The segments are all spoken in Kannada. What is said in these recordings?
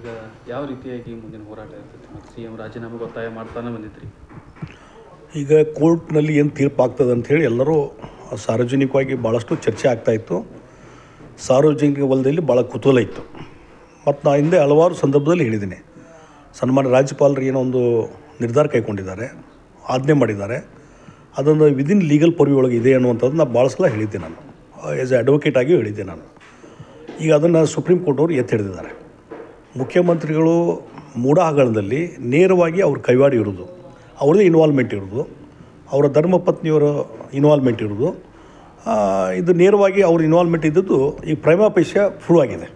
ಈಗ ಯಾವ ರೀತಿಯಾಗಿ ಮುಂದಿನ ಹೋರಾಟ ಇರ್ತೈತಿ ಮತ್ತು CM ರಾಜೀನಾಮೆಗೆ ಒತ್ತಾಯ ಮಾಡ್ತಾನೆ ಬಂದಿದ್ರಿ. ಈಗ ಕೋರ್ಟ್ನಲ್ಲಿ ಏನು ತೀರ್ಪು ಆಗ್ತದೆ ಅಂಥೇಳಿ ಎಲ್ಲರೂ ಸಾರ್ವಜನಿಕವಾಗಿ ಭಾಳಷ್ಟು ಚರ್ಚೆ ಆಗ್ತಾಯಿತ್ತು. ಸಾರ್ವಜನಿಕ ವಲಯದಲ್ಲಿ ಭಾಳ ಕುತೂಹಲ ಇತ್ತು. ಮತ್ತು ನಾ ಹಿಂದೆ ಹಲವಾರು ಸಂದರ್ಭದಲ್ಲಿ ಹೇಳಿದ್ದೀನಿ, ಸನ್ಮಾನ್ಯ ರಾಜ್ಯಪಾಲರು ಏನೋ ಒಂದು ನಿರ್ಧಾರ ಕೈಗೊಂಡಿದ್ದಾರೆ, ಆಜ್ಞೆ ಮಾಡಿದ್ದಾರೆ, ಅದನ್ನು ವಿದಿನ್ ಲೀಗಲ್ ಪರ್ವಿ ಒಳಗೆ ಇದೆ ಅನ್ನುವಂಥದ್ದು ನಾನು ಭಾಳ ಸಲ ಹೇಳಿದ್ದೆ. ನಾನು ಆ್ಯಸ್ ಎ ಅಡ್ವೊಕೇಟ್ ಆಗಿಯೂ ಹೇಳಿದ್ದೆ ನಾನು. ಈಗ ಅದನ್ನು ಸುಪ್ರೀಂ ಕೋರ್ಟವರು ಎತ್ತಿ ಹಿಡಿದಿದ್ದಾರೆ. ಮುಖ್ಯಮಂತ್ರಿಗಳು ಮೂಢ ಹಗರಣದಲ್ಲಿ ನೇರವಾಗಿ ಅವ್ರ ಕೈವಾಡ ಇರೋದು, ಅವ್ರದ್ದೇ ಇನ್ವಾಲ್ವ್ಮೆಂಟ್ ಇರೋದು, ಅವರ ಧರ್ಮಪತ್ನಿಯವರ ಇನ್ವಾಲ್ವ್ಮೆಂಟ್ ಇರೋದು, ಇದು ನೇರವಾಗಿ ಅವ್ರ ಇನ್ವಾಲ್ವ್ಮೆಂಟ್ ಇದ್ದದ್ದು ಈ ಪ್ರೈಮಾ ಫೇಶಿಯ ಪ್ರೂವ್ ಆಗಿದೆ.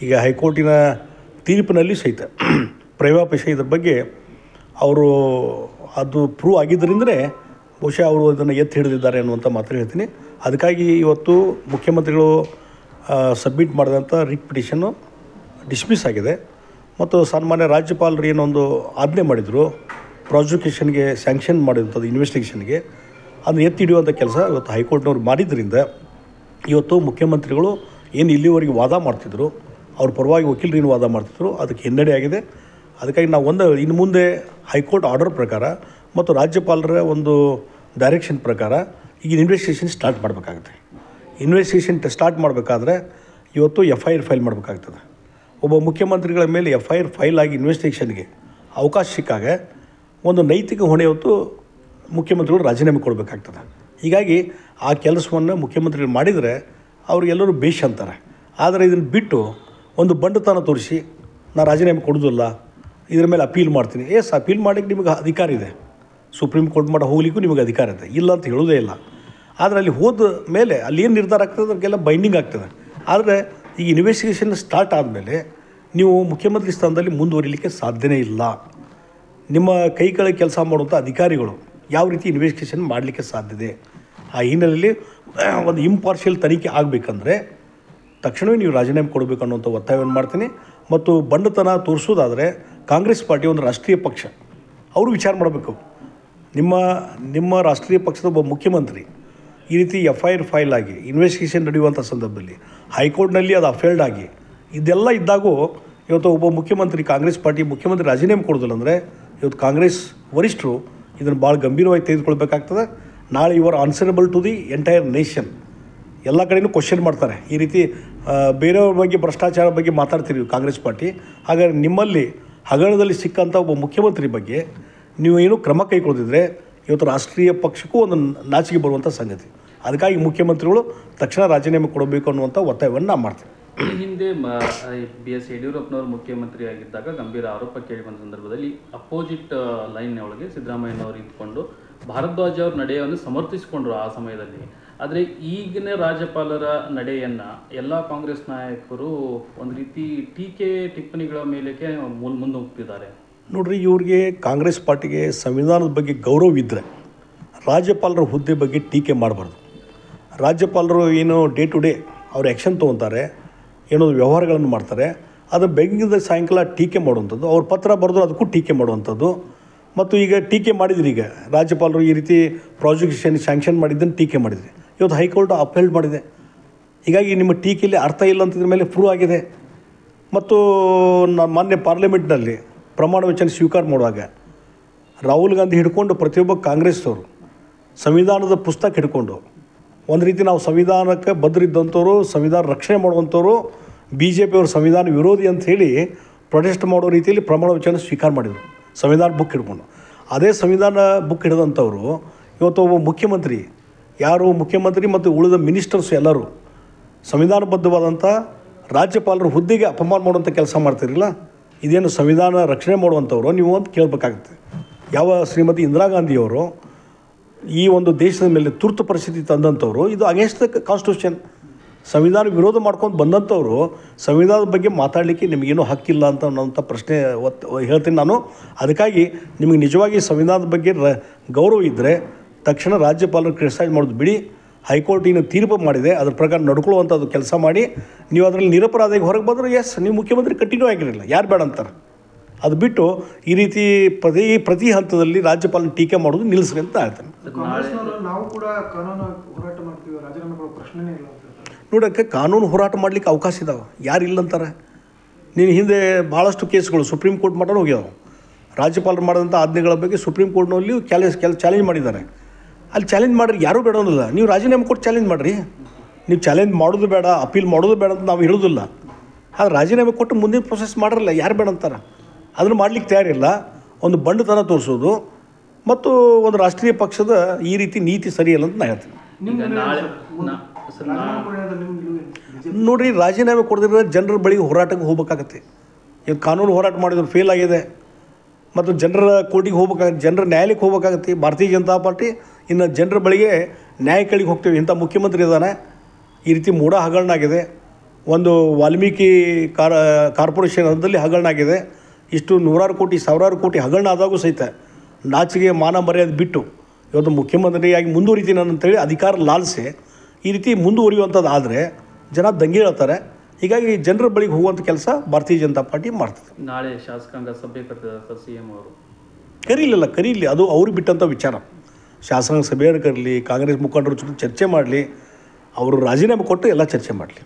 ಈಗ ಹೈಕೋರ್ಟಿನ ತೀರ್ಪಿನಲ್ಲಿ ಸಹಿತ ಪ್ರೈಮಾ ಫೇಶಿಯ ಇದ್ರ ಬಗ್ಗೆ ಅವರು ಅದು ಪ್ರೂವ್ ಆಗಿದ್ದರಿಂದಲೇ ಬಹುಶಃ ಅವರು ಅದನ್ನು ಎತ್ತಿ ಹಿಡಿದಿದ್ದಾರೆ ಅನ್ನುವಂಥ ಮಾತ್ರ ಹೇಳ್ತೀನಿ. ಅದಕ್ಕಾಗಿ ಇವತ್ತು ಮುಖ್ಯಮಂತ್ರಿಗಳು ಸಬ್ಮಿಟ್ ಮಾಡಿದಂಥ ರಿಟ್ ಪಿಟಿಷನ್ನು ಡಿಸ್ಮಿಸ್ ಆಗಿದೆ. ಮತ್ತು ಸನ್ಮಾನ್ಯ ರಾಜ್ಯಪಾಲರು ಏನೊಂದು ಆಜ್ಞೆ ಮಾಡಿದರು ಪ್ರಾಸಿಕ್ಯೂಷನ್ಗೆ ಸ್ಯಾಂಕ್ಷನ್ ಮಾಡಿದಂಥದ್ದು ಇನ್ವೆಸ್ಟಿಗೇಷನ್ಗೆ, ಅದನ್ನು ಎತ್ತಿ ಹಿಡಿಯುವಂಥ ಕೆಲಸ ಇವತ್ತು ಹೈಕೋರ್ಟ್ನವ್ರು ಮಾಡಿದ್ದರಿಂದ ಇವತ್ತು ಮುಖ್ಯಮಂತ್ರಿಗಳು ಏನು ಇಲ್ಲಿವರೆಗೆ ವಾದ ಮಾಡ್ತಿದ್ರು, ಅವ್ರ ಪರವಾಗಿ ವಕೀಲರು ಏನು ವಾದ ಮಾಡ್ತಿದ್ರು, ಅದಕ್ಕೆ ಹಿನ್ನಡೆ ಆಗಿದೆ. ಅದಕ್ಕಾಗಿ ನಾವು ಇನ್ನು ಮುಂದೆ ಹೈಕೋರ್ಟ್ ಆರ್ಡರ್ ಪ್ರಕಾರ ಮತ್ತು ರಾಜ್ಯಪಾಲರ ಒಂದು ಡೈರೆಕ್ಷನ್ ಪ್ರಕಾರ ಈಗ ಇನ್ವೆಸ್ಟಿಗೇಷನ್ ಸ್ಟಾರ್ಟ್ ಮಾಡಬೇಕಾಗುತ್ತೆ. ಇನ್ವೆಸ್ಟಿಗೇಷನ್ ಸ್ಟಾರ್ಟ್ ಮಾಡಬೇಕಾದ್ರೆ ಇವತ್ತು FIR ಫೈಲ್ ಮಾಡಬೇಕಾಗ್ತದೆ. ಒಬ್ಬ ಮುಖ್ಯಮಂತ್ರಿಗಳ ಮೇಲೆ FIR ಫೈಲ್ ಆಗಿ ಇನ್ವೆಸ್ಟಿಗೇಷನ್ಗೆ ಅವಕಾಶ ಸಿಕ್ಕಾಗ ಒಂದು ನೈತಿಕ ಹೊಣೆ ಹೊತ್ತು ಮುಖ್ಯಮಂತ್ರಿಗಳು ರಾಜೀನಾಮೆ ಕೊಡಬೇಕಾಗ್ತದೆ. ಹೀಗಾಗಿ ಆ ಕೆಲಸವನ್ನು ಮುಖ್ಯಮಂತ್ರಿಗಳು ಮಾಡಿದರೆ ಅವ್ರಿಗೆಲ್ಲರೂ ಬೇಷ್ ಅಂತಾರೆ. ಆದರೆ ಇದನ್ನು ಬಿಟ್ಟು ಒಂದು ಬಂಡತನ ತೋರಿಸಿ ನಾನು ರಾಜೀನಾಮೆ ಕೊಡೋದಿಲ್ಲ, ಇದ್ರ ಮೇಲೆ ಅಪೀಲ್ ಮಾಡ್ತೀನಿ. ಅಪೀಲ್ ಮಾಡೋಕ್ಕೆ ನಿಮಗೆ ಅಧಿಕಾರ ಇದೆ, ಸುಪ್ರೀಂ ಕೋರ್ಟ್ ಮಾಡೋ ಹೋಗ್ಲಿಕ್ಕೂ ನಿಮಗೆ ಅಧಿಕಾರ ಇದೆ, ಇಲ್ಲ ಅಂತ ಹೇಳೋದೇ ಇಲ್ಲ. ಆದರೆ ಅಲ್ಲಿ ಹೋದ ಮೇಲೆ ಅಲ್ಲಿ ಏನು ನಿರ್ಧಾರ ಆಗ್ತದೆ ಅದಕ್ಕೆಲ್ಲ ಬೈಂಡಿಂಗ್ ಆಗ್ತದೆ. ಆದರೆ ಈಗ ಇನ್ವೆಸ್ಟಿಗೇಷನ್ ಸ್ಟಾರ್ಟ್ ಆದಮೇಲೆ ನೀವು ಮುಖ್ಯಮಂತ್ರಿ ಸ್ಥಾನದಲ್ಲಿ ಮುಂದುವರಿಲಿಕ್ಕೆ ಸಾಧ್ಯನೇ ಇಲ್ಲ. ನಿಮ್ಮ ಕೈ ಕೆಳಗೆ ಕೆಲಸ ಮಾಡುವಂಥ ಅಧಿಕಾರಿಗಳು ಯಾವ ರೀತಿ ಇನ್ವೆಸ್ಟಿಗೇಷನ್ ಮಾಡಲಿಕ್ಕೆ ಸಾಧ್ಯತೆ? ಆ ಹಿನ್ನೆಲೆಯಲ್ಲಿ ಒಂದು ಇಂಪಾರ್ಷಿಯಲ್ ತನಿಖೆ ಆಗಬೇಕಂದ್ರೆ ತಕ್ಷಣವೇ ನೀವು ರಾಜೀನಾಮೆ ಕೊಡಬೇಕು ಅನ್ನೋಂಥ ಒತ್ತಾಯವನ್ನು ಮಾಡ್ತೀನಿ. ಮತ್ತು ಬಂಡತನ ತೋರಿಸೋದಾದರೆ ಕಾಂಗ್ರೆಸ್ ಪಾರ್ಟಿ ಒಂದು ರಾಷ್ಟ್ರೀಯ ಪಕ್ಷ, ಅವರು ವಿಚಾರ ಮಾಡಬೇಕು. ನಿಮ್ಮ ರಾಷ್ಟ್ರೀಯ ಪಕ್ಷದ ಒಬ್ಬ ಮುಖ್ಯಮಂತ್ರಿ ಈ ರೀತಿ FIR ಫೈಲ್ ಆಗಿ ಇನ್ವೆಸ್ಟಿಗೇಷನ್ ನಡೆಯುವಂಥ ಸಂದರ್ಭದಲ್ಲಿ ಹೈಕೋರ್ಟ್ನಲ್ಲಿ ಅದು ಅಫೇಲ್ಡ್ ಆಗಿ ಇದೆಲ್ಲ ಇದ್ದಾಗೂ ಇವತ್ತು ಒಬ್ಬ ಮುಖ್ಯಮಂತ್ರಿ ಕಾಂಗ್ರೆಸ್ ಪಾರ್ಟಿ ಮುಖ್ಯಮಂತ್ರಿ ರಾಜೀನಾಮೆ ಕೊಡೋದಿಲ್ಲ ಅಂದರೆ ಇವತ್ತು ಕಾಂಗ್ರೆಸ್ ವರಿಷ್ಠರು ಇದನ್ನು ಭಾಳ ಗಂಭೀರವಾಗಿ ತೆಗೆದುಕೊಳ್ಬೇಕಾಗ್ತದೆ. ನಾಳೆ your answerable to the entire nation. ಎಲ್ಲ ಕಡೆಯೂ ಕ್ವಶನ್ ಮಾಡ್ತಾರೆ. ಈ ರೀತಿ ಬೇರೆಯವ್ರ ಬಗ್ಗೆ ಭ್ರಷ್ಟಾಚಾರ ಬಗ್ಗೆ ಮಾತಾಡ್ತೀರಿ ಕಾಂಗ್ರೆಸ್ ಪಾರ್ಟಿ, ಹಾಗಾದರೆ ನಿಮ್ಮಲ್ಲಿ ಹಗರಣದಲ್ಲಿ ಸಿಕ್ಕಂಥ ಒಬ್ಬ ಮುಖ್ಯಮಂತ್ರಿ ಬಗ್ಗೆ ನೀವು ಏನೂ ಕ್ರಮ ಕೈಗೊಳ್ದಿದ್ರೆ ಇವತ್ತು ರಾಷ್ಟ್ರೀಯ ಪಕ್ಷಕ್ಕೂ ಒಂದು ನಾಚಿಕೆ ಬರುವಂಥ ಸಂಗತಿ. ಅದಕ್ಕಾಗಿ ಮುಖ್ಯಮಂತ್ರಿಗಳು ತಕ್ಷಣ ರಾಜೀನಾಮೆ ಕೊಡಬೇಕು ಅನ್ನುವಂಥ ಒತ್ತಾಯವನ್ನು ನಾವು ಮಾಡ್ತೀವಿ. ಈ ಹಿಂದೆ BS ಯಡಿಯೂರಪ್ಪನವರು ಮುಖ್ಯಮಂತ್ರಿ ಆಗಿದ್ದಾಗ ಗಂಭೀರ ಆರೋಪ ಕೇಳಿಬಂದ ಸಂದರ್ಭದಲ್ಲಿ ಅಪೋಸಿಟ್ ಲೈನ್ ಒಳಗೆ ಸಿದ್ದರಾಮಯ್ಯನವರು ಇದ್ಕೊಂಡು ಭಾರದ್ವಾಜ್ ಅವ್ರ ನಡೆಯನ್ನು ಸಮರ್ಥಿಸಿಕೊಂಡ್ರು ಆ ಸಮಯದಲ್ಲಿ. ಆದರೆ ಈಗಿನ ರಾಜ್ಯಪಾಲರ ನಡೆಯನ್ನು ಎಲ್ಲ ಕಾಂಗ್ರೆಸ್ ನಾಯಕರು ಒಂದು ರೀತಿ ಟೀಕೆ ಟಿಪ್ಪಣಿಗಳ ಮೇಲಕ್ಕೆ ಮುಂದೆ ಹೋಗ್ತಿದ್ದಾರೆ. ನೋಡ್ರಿ, ಇವ್ರಿಗೆ ಕಾಂಗ್ರೆಸ್ ಪಾರ್ಟಿಗೆ ಸಂವಿಧಾನದ ಬಗ್ಗೆ ಗೌರವ ಇದ್ದರೆ ರಾಜ್ಯಪಾಲರ ಹುದ್ದೆ ಬಗ್ಗೆ ಟೀಕೆ ಮಾಡಬಾರ್ದು. ರಾಜ್ಯಪಾಲರು ಏನು ಡೇ ಟು ಡೇ ಅವ್ರು ಆ್ಯಕ್ಷನ್ ತೊಗೊತಾರೆ, ಏನೋ ವ್ಯವಹಾರಗಳನ್ನು ಮಾಡ್ತಾರೆ, ಅದು ಬೆಳಗಿಂದ ಸಾಯಂಕಾಲ ಟೀಕೆ ಮಾಡುವಂಥದ್ದು, ಅವ್ರ ಪತ್ರ ಬರೆದು ಅದಕ್ಕೂ ಟೀಕೆ ಮಾಡುವಂಥದ್ದು. ಮತ್ತು ಈಗ ಟೀಕೆ ಮಾಡಿದ್ರಿ, ಈಗ ರಾಜ್ಯಪಾಲರು ಈ ರೀತಿ ಪ್ರಾಸಿಕ್ಯೂಷನ್ ಸ್ಯಾಂಕ್ಷನ್ ಮಾಡಿದ್ದನ್ನು ಟೀಕೆ ಮಾಡಿದ್ರಿ, ಇವತ್ತು ಹೈಕೋರ್ಟ್ ಅಪೀಲ್ ಮಾಡಿದೆ. ಹೀಗಾಗಿ ನಿಮ್ಮ ಟೀಕೆಯಲ್ಲಿ ಅರ್ಥ ಇಲ್ಲ ಅಂತಿದ್ರ ಮೇಲೆ ಪ್ರೂವ್ ಆಗಿದೆ. ಮತ್ತು ಮಾನ್ಯ ಪಾರ್ಲಿಮೆಂಟ್ನಲ್ಲಿ ಪ್ರಮಾಣ ವಚನ ಸ್ವೀಕಾರ ಮಾಡುವಾಗ ರಾಹುಲ್ ಗಾಂಧಿ ಹಿಡ್ಕೊಂಡು ಪ್ರತಿಯೊಬ್ಬ ಕಾಂಗ್ರೆಸ್ನವರು ಸಂವಿಧಾನದ ಪುಸ್ತಕ ಹಿಡ್ಕೊಂಡು ಒಂದು ರೀತಿ ನಾವು ಸಂವಿಧಾನಕ್ಕೆ ಬದ್ಧರಿದ್ದಂಥವ್ರು, ಸಂವಿಧಾನ ರಕ್ಷಣೆ ಮಾಡುವಂಥವ್ರು, BJP ಅವರು ಸಂವಿಧಾನ ವಿರೋಧಿ ಅಂಥೇಳಿ ಪ್ರೊಟೆಸ್ಟ್ ಮಾಡೋ ರೀತಿಯಲ್ಲಿ ಪ್ರಮಾಣ ವಚನ ಸ್ವೀಕಾರ ಮಾಡಿದರು ಸಂವಿಧಾನ ಬುಕ್ ಹಿಡ್ಕೊಂಡು. ಅದೇ ಸಂವಿಧಾನ ಬುಕ್ ಹಿಡಿದಂಥವರು ಇವತ್ತು ಒಬ್ಬ ಮುಖ್ಯಮಂತ್ರಿ, ಯಾರು ಮುಖ್ಯಮಂತ್ರಿ ಮತ್ತು ಉಳಿದ ಮಿನಿಸ್ಟರ್ಸ್ ಎಲ್ಲರೂ ಸಂವಿಧಾನಬದ್ಧವಾದಂಥ ರಾಜ್ಯಪಾಲರ ಹುದ್ದೆಗೆ ಅಪಮಾನ ಮಾಡುವಂಥ ಕೆಲಸ ಮಾಡ್ತಿರಲಿಲ್ಲ. ಇದೇನು ಸಂವಿಧಾನ ರಕ್ಷಣೆ ಮಾಡುವಂಥವ್ರು ನೀವು ಅಂತ ಕೇಳಬೇಕಾಗುತ್ತೆ. ಯಾವ ಶ್ರೀಮತಿ ಇಂದಿರಾ ಗಾಂಧಿಯವರು ಈ ಒಂದು ದೇಶದ ಮೇಲೆ ತುರ್ತು ಪರಿಸ್ಥಿತಿ ತಂದಂಥವ್ರು, ಇದು ಅಗೇನ್ಸ್ಟ್ ದ ಕಾನ್ಸ್ಟಿಟ್ಯೂಷನ್, ಸಂವಿಧಾನ ವಿರೋಧ ಮಾಡ್ಕೊಂಡು ಬಂದಂಥವ್ರು ಸಂವಿಧಾನದ ಬಗ್ಗೆ ಮಾತಾಡಲಿಕ್ಕೆ ನಿಮಗೇನೂ ಹಕ್ಕಿಲ್ಲ ಅಂತ ಅನ್ನೋಂಥ ಪ್ರಶ್ನೆ ಹೇಳ್ತೀನಿ ನಾನು. ಅದಕ್ಕಾಗಿ ನಿಮಗೆ ನಿಜವಾಗಿ ಸಂವಿಧಾನದ ಬಗ್ಗೆ ಗೌರವ ಇದ್ದರೆ ತಕ್ಷಣ ರಾಜ್ಯಪಾಲರು ಕ್ರಿಟಿಸೈಸ್ ಮಾಡೋದು ಬಿಡಿ. ಹೈಕೋರ್ಟ್ ಏನು ತೀರ್ಪು ಮಾಡಿದೆ ಅದ್ರ ಪ್ರಕಾರ ನಡ್ಕೊಳ್ಳುವಂಥದ್ದು ಕೆಲಸ ಮಾಡಿ ನೀವು ಅದರಲ್ಲಿ ನಿರಪರಾಧಿಗೆ ಹೊರಗೆ ಬಂದರೆ ನೀವು ಮುಖ್ಯಮಂತ್ರಿ ಕಂಟಿನ್ಯೂ ಆಗಿರಲಿಲ್ಲ, ಯಾರು ಬೇಡ ಅಂತಾರೆ. ಅದು ಬಿಟ್ಟು ಈ ರೀತಿ ಪ್ರತಿ ಹಂತದಲ್ಲಿ ರಾಜ್ಯಪಾಲನ ಟೀಕೆ ಮಾಡೋದು ನಿಲ್ಲಿಸ್ರಿ ಅಂತ ಹೇಳ್ತಾನೆ. ನೋಡೋಕ್ಕೆ ಕಾನೂನು ಹೋರಾಟ ಮಾಡಲಿಕ್ಕೆ ಅವಕಾಶ ಇದ್ದಾವೆ, ಯಾರು ಇಲ್ಲ ಅಂತಾರೆ. ನೀನು ಹಿಂದೆ ಭಾಳಷ್ಟು ಕೇಸ್ಗಳು ಸುಪ್ರೀಂ ಕೋರ್ಟ್ ಮಟ್ಟನೂ ಹೋಗ್ಯಾವ. ರಾಜ್ಯಪಾಲರು ಮಾಡಿದಂಥ ಆಜ್ಞೆಗಳ ಬಗ್ಗೆ ಸುಪ್ರೀಂ ಕೋರ್ಟ್ನಲ್ಲಿಯೂ ಚಾಲೆಂಜ್ ಮಾಡಿದ್ದಾರೆ. ಅಲ್ಲಿ ಚಾಲೆಂಜ್ ಮಾಡಿರಿ ಯಾರೂ ಬೇಡೋದಿಲ್ಲ, ನೀವು ರಾಜೀನಾಮೆ ಕೊಟ್ಟು ಚಾಲೆಂಜ್ ಮಾಡಿರಿ. ನೀವು ಚಾಲೆಂಜ್ ಮಾಡೋದು ಬೇಡ, ಅಪೀಲ್ ಮಾಡೋದು ಬೇಡ ಅಂತ ನಾವು ಹೇಳೋದಿಲ್ಲ. ಆದರೆ ರಾಜೀನಾಮೆ ಕೊಟ್ಟು ಮುಂದಿನ ಪ್ರೊಸೆಸ್ ಮಾಡಿರಲ್ಲ, ಯಾರು ಬೇಡ ಅಂತಾರೆ. ಅದನ್ನು ಮಾಡ್ಲಿಕ್ಕೆ ತಯಾರಿಲ್ಲ. ಒಂದು ಬಂಡತನ ತೋರಿಸೋದು ಮತ್ತು ಒಂದು ರಾಷ್ಟ್ರೀಯ ಪಕ್ಷದ ಈ ರೀತಿ ನೀತಿ ಸರಿಯಲ್ಲ ಅಂತ ನಾನು ಹೇಳ್ತೀನಿ. ನೋಡಿರಿ, ರಾಜೀನಾಮೆ ಕೊಡದಿರೋ ಜನರ ಬಳಿಗೆ ಹೋರಾಟಕ್ಕೆ ಹೋಗ್ಬೇಕಾಗತ್ತೆ. ಈಗ ಕಾನೂನು ಹೋರಾಟ ಮಾಡಿದ್ರು ಫೇಲ್ ಆಗಿದೆ ಮತ್ತು ಜನರ ಕೋರ್ಟಿಗೆ ಹೋಗ್ಬೇಕಾಗತ್ತೆ, ಜನರ ನ್ಯಾಯಾಲಯಕ್ಕೆ ಹೋಗ್ಬೇಕಾಗತ್ತೆ. ಭಾರತೀಯ ಜನತಾ ಪಾರ್ಟಿ ಇನ್ನು ಜನರ ಬಳಿಗೆ ನ್ಯಾಯ ಕೇಳಿಗೆ ಹೋಗ್ತೀವಿ. ಇಂಥ ಮುಖ್ಯಮಂತ್ರಿ ಇದ್ದಾನೆ, ಈ ರೀತಿ ಮೂಢ ಹಗರಣ ಆಗಿದೆ, ಒಂದು ವಾಲ್ಮೀಕಿ ಕಾರ್ಪೊರೇಷನ್ ಹಂತದಲ್ಲಿ ಹಗರಣ ಆಗಿದೆ, ಇಷ್ಟು ನೂರಾರು ಕೋಟಿ ಸಾವಿರಾರು ಕೋಟಿ ಹಗರಣ ಆದಾಗೂ ಸಹಿತ ನಾಚಿಗೆ ಮಾನ ಮರ್ಯಾದೆ ಬಿಟ್ಟು ಇವತ್ತು ಮುಖ್ಯಮಂತ್ರಿಯಾಗಿ ಮುಂದುವರಿತೀನಿ ಅಂತೇಳಿ ಅಧಿಕಾರ ಲಾಲಿಸಿ ಈ ರೀತಿ ಮುಂದುವರಿಯುವಂಥದ್ದು ಆದರೆ ಜನ ದಂಗೆ ಹೇಳ್ತಾರೆ. ಹೀಗಾಗಿ ಜನರ ಬಳಿಗೆ ಹೋಗುವಂಥ ಕೆಲಸ ಭಾರತೀಯ ಜನತಾ ಪಾರ್ಟಿ ಮಾಡ್ತದೆ. ನಾಳೆ ಶಾಸಕಾಂಗ ಸಭೆ ಕರೆದಿದ್ದಾರೆ ಸರ್ CM ಅವರು. ಕರೀಲಿ, ಅದು ಅವ್ರಿಗೆ ಬಿಟ್ಟಂಥ ವಿಚಾರ. ಶಾಸಕಾಂಗ ಸಭೆಯನ್ನು ಕರೀಲಿ, ಕಾಂಗ್ರೆಸ್ ಮುಖಂಡರ ಜೊತೆ ಚರ್ಚೆ ಮಾಡಲಿ, ಅವರು ರಾಜೀನಾಮೆ ಕೊಟ್ಟು ಎಲ್ಲ ಚರ್ಚೆ ಮಾಡಲಿ.